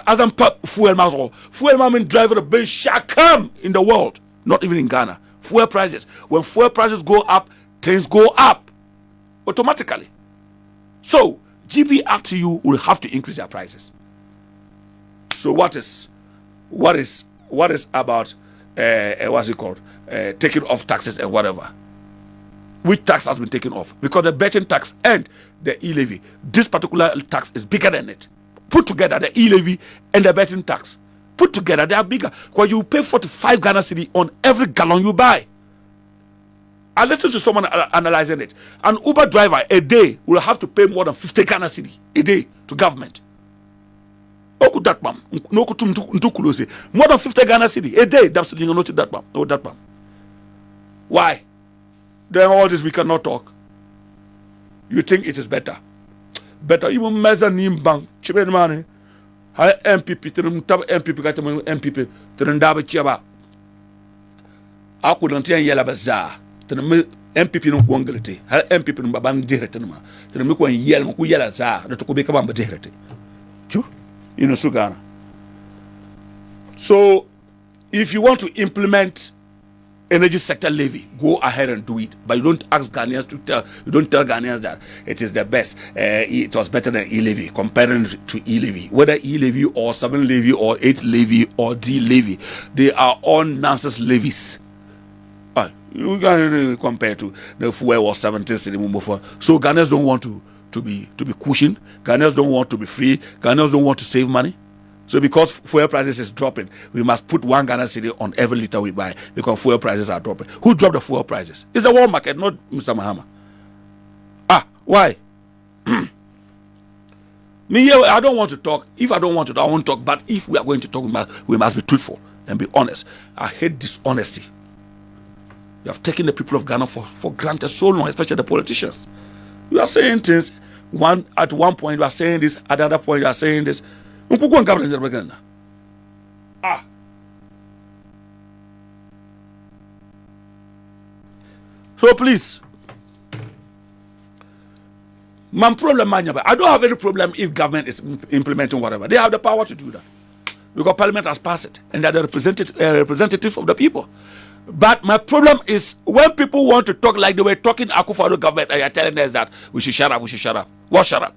as I'm fuel man driver the best shall come in the world, not even in Ghana. Fuel prices. When fuel prices go up, things go up automatically. So GPRTU will have to increase their prices. So what is about what's it called? Taking off taxes and whatever. Which tax has been taken off? Because the betting tax and the e-levy, this particular tax is bigger than it. Put together the e-levy and the betting tax. Put together, they are bigger. Because you pay 45 Ghana cedi on every gallon you buy. I listened to someone analyzing it. An Uber driver a day will have to pay more than 50 Ghana cedi a day to government. More than 50 Ghana cedi a day. That's that. Why? Then all this we cannot talk. You think it is better? Better even mezzanine bank. Chiben money. Hay MPP MPP katam MPP trendaba chiaba. Aku dantian yela baza. Tene MPP no kwongelete. Hay MPP no baban direte no ma. Tene me ko yel mo ku yela za. Do to ko be ka bamba direte. Chu? You know Sugana. So if you want to implement energy sector levy, go ahead and do it, but you don't ask Ghanaians you don't tell Ghanaians that it is the best. It was better than e-levy, comparing to e-levy. Whether e-levy or 7 levy or 8 levy or D levy, they are all nonsense levies. You can compare to the fuel was 17 cedi before. So Ghanaians don't want to be cushioned. Ghanaians don't want to be free. Ghanaians don't want to save money. So because fuel prices is dropping, we must put 1 Ghana cedi on every liter we buy because fuel prices are dropping. Who dropped the fuel prices? It's the world market, not Mr. Mahama. Why? Me, I don't want to talk. If I don't want to talk, I won't talk. But if we are going to talk, we must be truthful and be honest. I hate dishonesty. You have taken the people of Ghana for granted so long, especially the politicians. You are saying things At one point you are saying this, at another point you are saying this. Ah. So please, my problem, I don't have any problem if government is implementing whatever. They have the power to do that because Parliament has passed it, and they are the representatives of the people. But my problem is when people want to talk like they were talking Akufo-Addo government, and you're telling us that we should shut up. What shut up?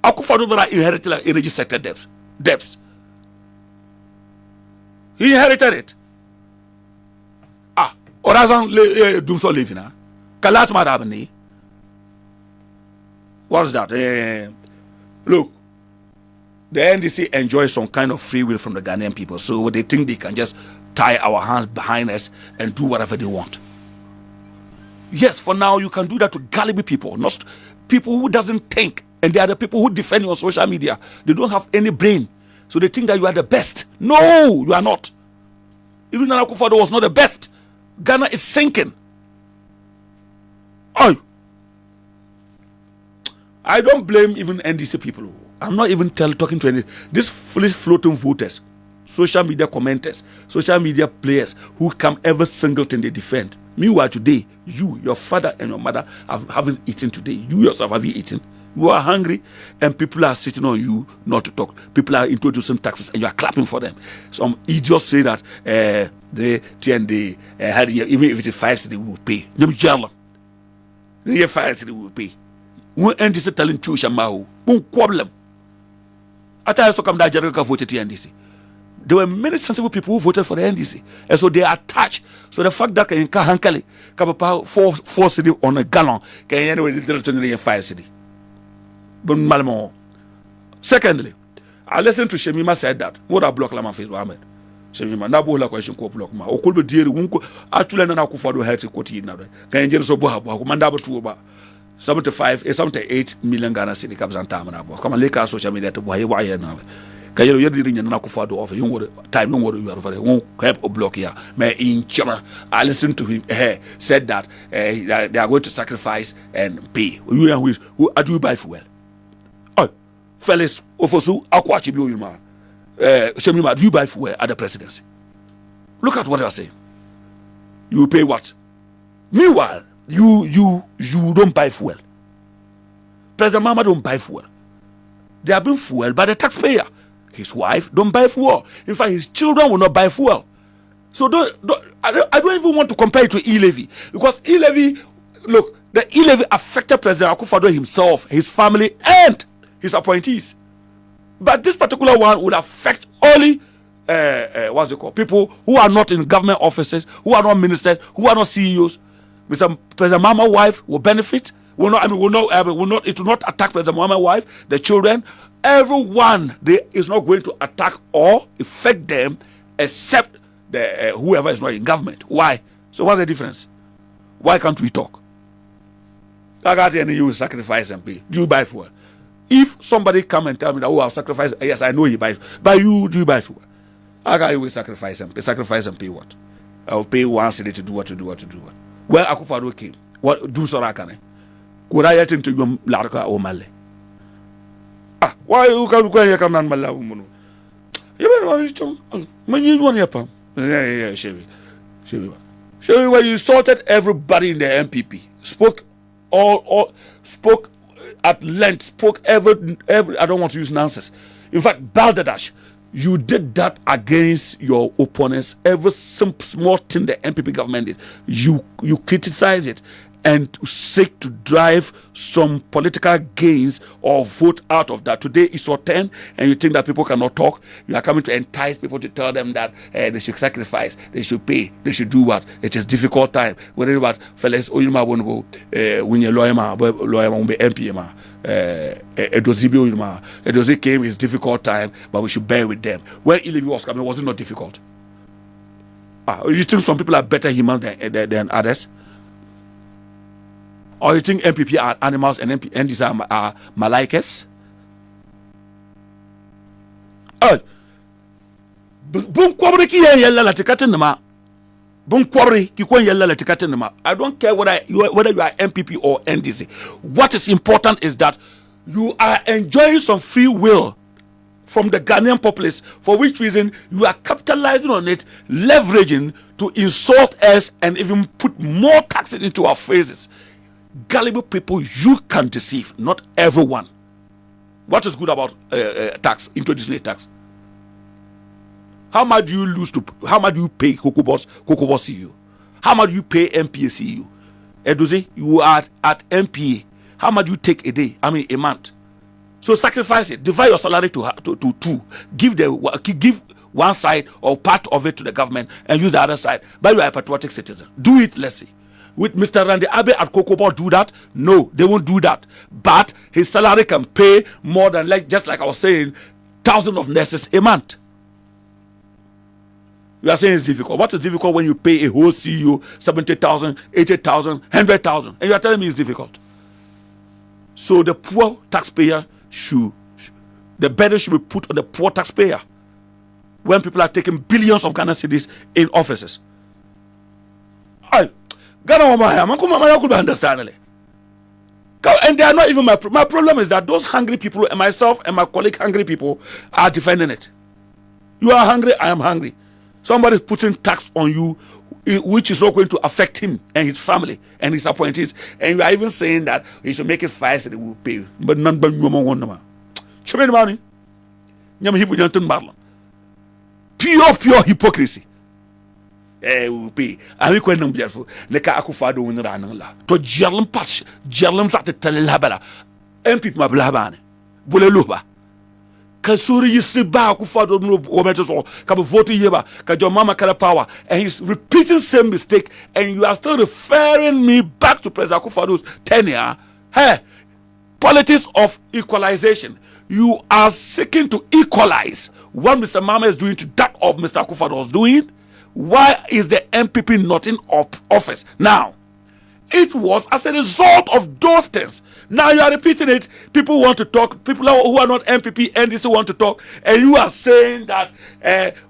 Akufo-Addo inherited like energy sector debts. He inherited it. Or doesn't do so living? Kalat Madabani. What's that? Look, the NDC enjoys some kind of free will from the Ghanaian people, so they think they can just tie our hands behind us and do whatever they want. Yes, for now you can do that to gullible people, not people who doesn't think, and they are the people who defend you on social media. They don't have any brain, so they think that you are the best. No, you are not. Even Nana Akufo-Addo was not the best. Ghana is sinking. I don't blame even NDC people. I'm not even talking to any these foolish floating voters, social media commenters, social media players who come every single thing they defend. Meanwhile, today, you, your father and your mother haven't eaten today. You yourself have you eaten? You are hungry, and people are sitting on you not to talk. People are introducing taxes, and you are clapping for them. Some idiots say that the TND had even if it is 5 cedi, we will pay. Them jala. The 5 cedi will pay. When NDC telling Chusha Mahu, no problem. At I also come that Jericho voted NDC. There were many sensible people who voted for the NDC, and so they are attached. So the fact that in Kahankali, Kapapa 4 cedi on a gallon, can anyway the 5 cedi. But secondly, I listened to Shemima said that. What a block Lama face Mohammed. Shemima, Nabola question ko block ma. O could be dear wunko actually na Akufo-Addo head to quote na. Can you so boha mandaba to about 78 million Ghana cedi caps and time na. Come and leka social media to boy why na. Can you read na Akufo-Addo offer you time you are very won't help a block here. May in Chama. I listened to him said that they are going to sacrifice and pay. You who do you buy fuel? Fellas, Ofosu, Akwachi Bioma, Shemima, do you buy fuel at the presidency? Look at what they are saying. You pay what? Meanwhile, you don't buy fuel. President Mama don't buy fuel. They are being fueled by the taxpayer. His wife don't buy fuel. In fact, his children will not buy fuel. So I don't even want to compare it to e-levy, because e-levy, look, the e-levy affected President Akufo-Addo himself, his family, and his appointees. But this particular one would affect only what's it called? People who are not in government offices, who are not ministers, who are not CEOs. Mr. President Mama's wife will benefit. It will not attack President Mama's wife, the children. Everyone is not going to attack or affect them except whoever is not in government. Why? So what's the difference? Why can't we talk? I got any you sacrifice and pay. Do you buy fuel? If somebody come and tell me that I'll sacrifice, yes, I know he buys, but you do you buy fuel? I got you sacrifice and pay what? I'll pay 1 cedi to do what. Well, Akufo-Addo came. What do so rakane? Could I get him to you Larka or Male? Why you can't go and come on Malamuno? You want your pump? Yeah, Chevy. Where you insulted everybody in the MPP, spoke at length, spoke every I don't want to use nonsense. In fact, Balderdash, you did that against your opponents. Every small thing the MPP government did, you criticize it and seek to drive some political gains or vote out of that. Today is your turn, and you think that people cannot talk. You are coming to entice people to tell them that they should sacrifice, they should pay, they should do what. It is difficult time. Whether about fellas, oyuma wonbo, when you lawyer won't be MP ma. Edozi came, it's difficult time, but we should bear with them. When e-levy was coming, was it not difficult? You think some people are better humans than others? Or you think MPP are animals and NDC are malaikas? I don't care whether you are MPP or NDC. What is important is that you are enjoying some free will from the Ghanaian populace, for which reason you are capitalizing on it, leveraging to insult us and even put more taxes into our faces. Gullible people, you can deceive, not everyone. What is good about tax, introducing a tax? How much do you lose to? How much do you pay Cocoa Boss CEO? How much do you pay MPA CEO? Eduze, you are at MPA. How much do you take a day? I mean, a month. So sacrifice it. Divide your salary to two. Give one side or part of it to the government and use the other side. But you are a patriotic citizen. Do it, let's see. With Mr. Randy Abe at Kokobo do that? No, they won't do that. But his salary can pay more than, just like I was saying, thousands of nurses a month. You are saying it's difficult. What is difficult when you pay a whole CEO 70,000, 80,000, 100,000, and you are telling me it's difficult? So the poor taxpayer the burden should be put on the poor taxpayer when people are taking billions of Ghana cedis in offices. Ghana could understand it. And they are not even my problem is that those hungry people and myself and my colleague hungry people are defending it. You are hungry, I am hungry. Somebody is putting tax on you which is not going to affect him and his family and his appointees, and you are even saying that he should make it fast that he will pay. But none but you want them. Show me the money. Pure hypocrisy. We will pay. And we can be careful. Neka akufado win ranala. To jerlem patch, jerlem zat telelabala. MP ma blabane. Boleluba. Kasuri yisi ba akufado no wometo ka vote yeba ka your mama kala power, and he's repeating same mistake, and you are still referring me back to President Akufado's tenure. Hey, politics of equalization. You are seeking to equalize what Mr. Mama is doing to that of Mr. Akufado was doing. Why is the MPP not in office now? It was as a result of those things. Now you are repeating it. People want to talk. People who are not MPP, NDC want to talk. And you are saying that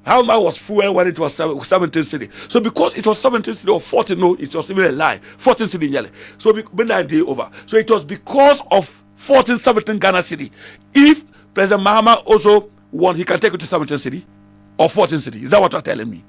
how much was fuel when it was 17 city. So because it was 17 city or 14, no, it was even a lie. 14 city in yellow. So when that day over. So it was because of 14, 17 Ghana city. If President Mahama also won, he can take it to 17 city or 14 city. Is that what you're telling me?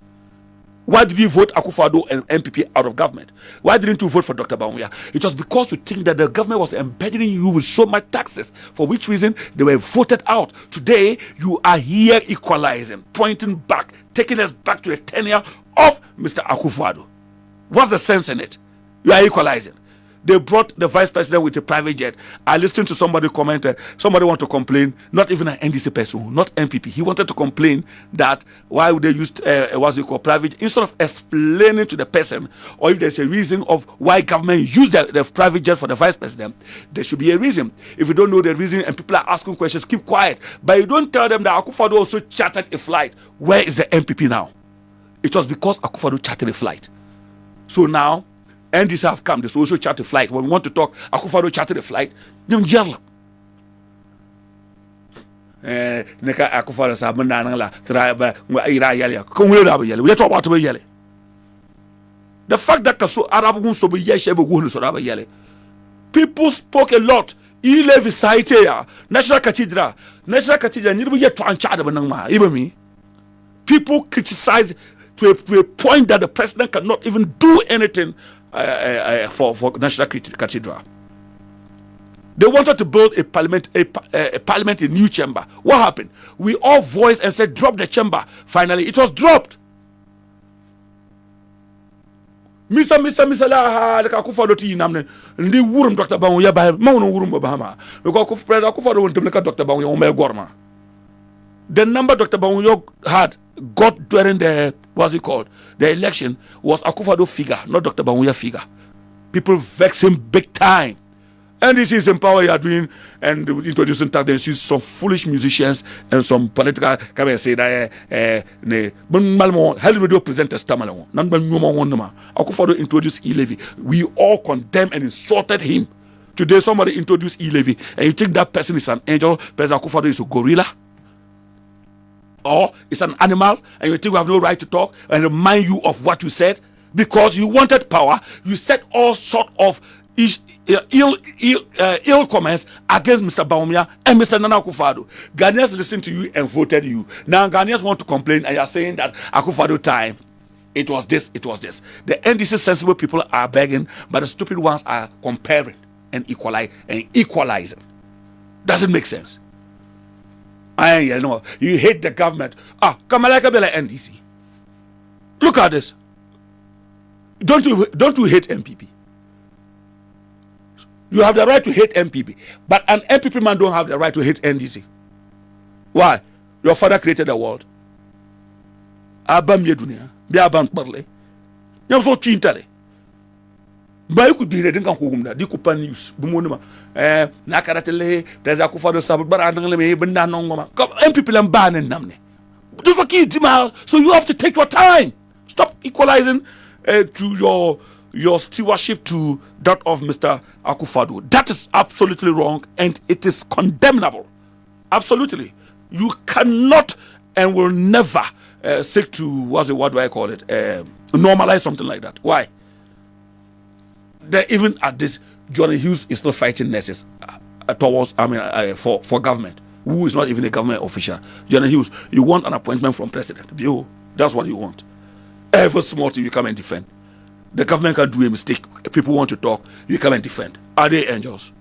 Why did you vote Akufado and MPP out of government? Why didn't you vote for Dr. Bawumia? It was because you think that the government was embedding you with so much taxes, for which reason they were voted out. Today, you are here equalizing, pointing back, taking us back to the tenure of Mr. Akufado. What's the sense in it? You are equalizing. They brought the vice president with a private jet. I listened to somebody commented, somebody want to complain, not even an NDC person, not MPP. He wanted to complain that why would they use private, instead of explaining to the person, or if there's a reason of why government used the private jet for the vice president, there should be a reason. If you don't know the reason and people are asking questions, keep quiet. But you don't tell them that Akufado also chartered a flight. Where is the MPP now? It was because Akufado chartered a flight. So now, NDC have come, they also charter a flight. When we want to talk, Akufado chartered a flight. The fact that people spoke a lot. E-levy site National Cathedral, even me. People criticize to a point that the president cannot even do anything for National Cathedral. They wanted to build a parliament in new chamber. What happened? We all voiced and said, drop the chamber. Finally, it was dropped. Misa la ka Akufado ti namne ndi wurum Dr. Bawumia ba ma wono wurum ba ma because Akufado won temle ka Dr. Bawumia o me gorma. The number Dr. Bawumia had got during the the election was Akufado figure, not Dr. Bawumia figure. People vex him big time. And this is empower you are doing and introducing tax. Then some foolish musicians and some political can say that radio presenters tamalon. Akufado introduced e-levy. We all condemn and insulted him. Today somebody introduced e-levy and you think that person is an angel. President Akufado is a gorilla. Or it's an animal, and you think we have no right to talk and remind you of what you said because you wanted power. You said all sort of ill comments against Mr. Bawumia and Mr. Nana Akufo-Addo. Ghanaians listened to you and voted you. Now Ghanaians want to complain and you are saying that Akufo-Addo time, it was this. The NDC sensible people are begging, but the stupid ones are comparing and equalizing. Doesn't make sense. You hate the government. Kamalaka Bela NDC. Look at this. Don't you hate MPP? You have the right to hate MPP, but an MPP man don't have the right to hate NDC. Why? Your father created the world. Abam yedunia, be abam parle. Nyam so chintale. Ba you could be reading kan kugumna, di kupan news, bumonuma. Na karatele, President Akufo-Addo sabu barangle me benda nongoma. MPP lam banen namne. Do for kids, so you have to take your time. Stop equalizing to your stewardship to that of Mr. Akufo-Addo. That is absolutely wrong and it is condemnable. Absolutely. You cannot and will never seek to, what do I call it? Normalize something like that. Why? Even at this, Johnny Hughes is not fighting nurses towards, for government, who is not even a government official. Johnny Hughes, you want an appointment from president. That's what you want. Every small thing you come and defend. The government can do a mistake. People want to talk. You come and defend. Are they angels?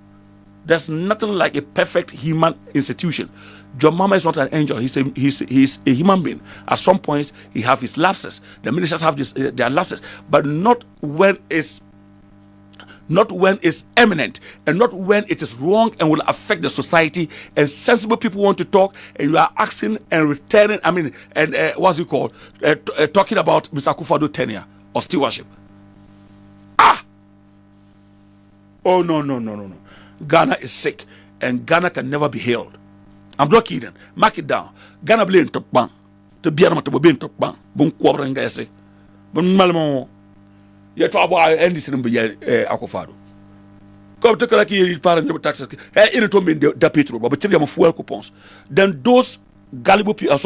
There's nothing like a perfect human institution. John Mama is not an angel. He's a human being. At some points, he have his lapses. The ministers have their lapses, but not when it's eminent and not when it is wrong and will affect the society. And sensible people want to talk, and you are asking and returning. What's it called? Talking about Mr. Akufo-Addo tenure or stewardship. Oh, no. Ghana is sick and Ghana can never be healed. I'm not kidding. Mark it down. Ghana be in top bang. To be in top bang. Bun kwabra nga say. Bun malmo. Ye to abo NDC number Akufo-Addo. Come to like you parent taxes. In to mean the petrol, but tell them fuel coupons. Then those gullible people,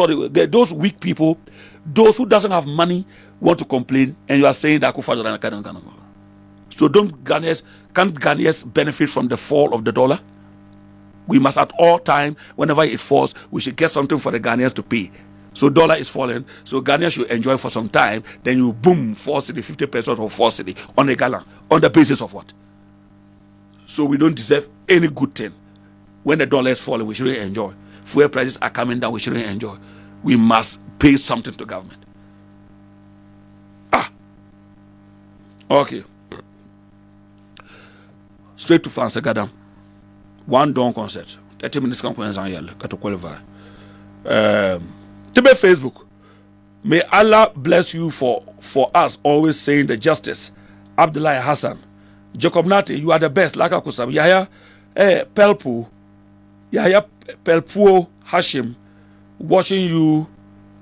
those weak people, those who doesn't have money want to complain, and you are saying that Akufo-Addo can. So can't Ghanaians benefit from the fall of the dollar? We must at all time, whenever it falls, we should get something for the Ghanaians to pay. So dollar is falling, so Ghanaians should enjoy for some time, then you boom, 4 cedi, 50 pesos or 4 cedi on a gallon. On the basis of what? So we don't deserve any good thing. When the dollar is falling, we shouldn't enjoy. Fuel prices are coming down, we shouldn't enjoy. We must pay something to government. Okay. Straight to France, Gadam. One dawn concert. 30 minutes conference on yell. Got to qualify. To be Facebook. May Allah bless you for us always saying the justice. Abdullah Hassan. Jacob Nati, you are the best. Laka Kusab. Yahya Pelpu. Yahya Pelpuo Hashim. Watching you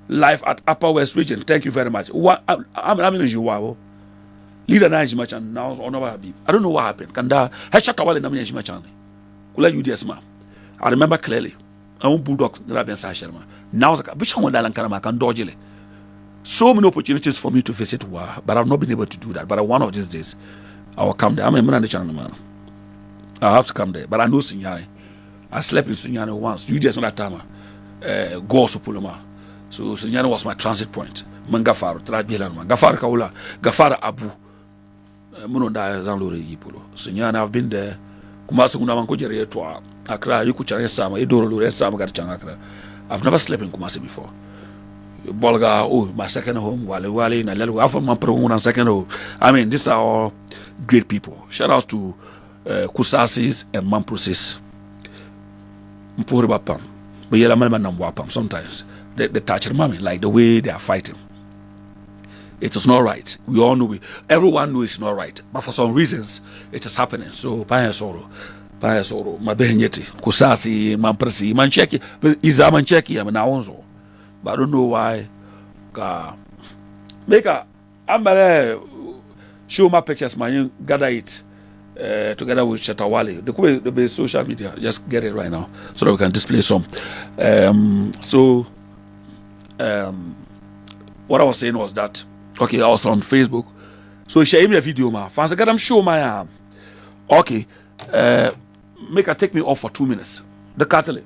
live at Upper West Region. Thank you very much. What I mean you wow. Leader na Jimachan now or no Habib. I don't know what happened. Kanda Hashakawale Namia Jimachan. Kula UDS ma. I remember clearly. I want Bulldog Rabin Sasherma. Now which one Dalan Karama can dodgele. So many opportunities for me to visit Wa, but I've not been able to do that. But one of these days I will come there. I'm a man on the channel, man. I have to come there. But I know Sinyane. I slept in Sinyane once. UDS on that time. Go Supulama. So Sinyane was my transit point. Mangafar, Trabilan, Gafar Kaula, Gafar Abu. Munonda Zanlore Yipolo. Sinyane, I've been there. Kumasi Munamanko Jere to Accra, you could chare Sama, Edoro, Sama Garchan. I've never slept in Kumasi before. Bolga, my second home, Wale, and I let my pro second home. I mean, these are all great people. Shout out to Kusasis and Mampusis. Mpuribapam. But yellow man wapam sometimes. They touch mommy, like the way they are fighting. It is not right. We all know everyone knows it's not right. But for some reasons, it is happening. So, Paya Soro, Mabenyeti, Kusasi, Mampresi, Mancheki, Iza Mancheki, I mean, also. But I don't know why. I'm show my pictures, man, gather it together with Chatawali. The social media, just get it right now so that we can display some. What I was saying was that, okay, I was on Facebook. So share me a video, man. Fans, I'm show my Okay. Make her take me off for 2 minutes. The cartel.